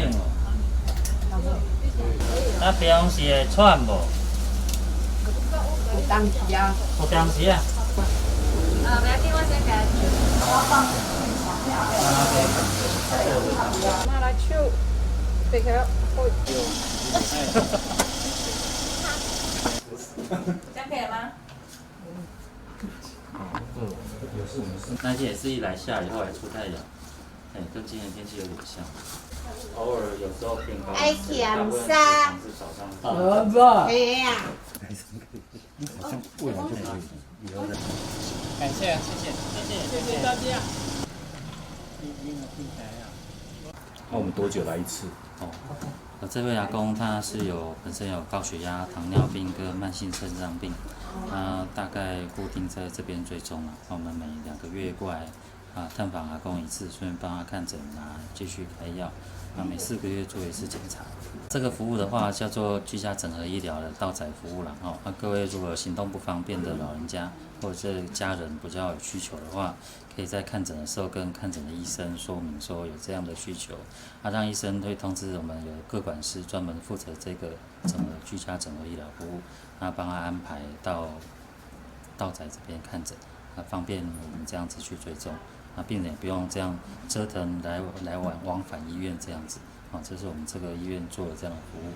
种哦。那平时会喘无？有当时啊。有当时啊。不要紧，我先给他拿来手，别个会。这样可以了吗？那天也是一来下雨，后来出太阳，跟今年天气有点像。偶尔有时候偏高，大部分是早上。哎呀。好像未来就可以，以后再。感谢，谢谢大家。那我们多久来一次？这位阿公他是本身有高血压、糖尿病跟慢性肾脏病，他大概固定在这边追踪了。我们每2个月过来探访阿公一次，顺便帮他看诊继续开药。每4个月做一次检查。这个服务的话叫做居家整合医疗的到宅服务啦。各位如果行动不方便的老人家或者是家人比较有需求的话，可以在看诊的时候跟看诊的医生说明说有这样的需求，让医生会通知我们有个管师专门负责这个居家整合医疗服务，帮他安排到宅这边看诊，方便我们这样子去追踪。病人也不用这样折腾来往返医院这样子，这是我们这个医院做的这样的服务。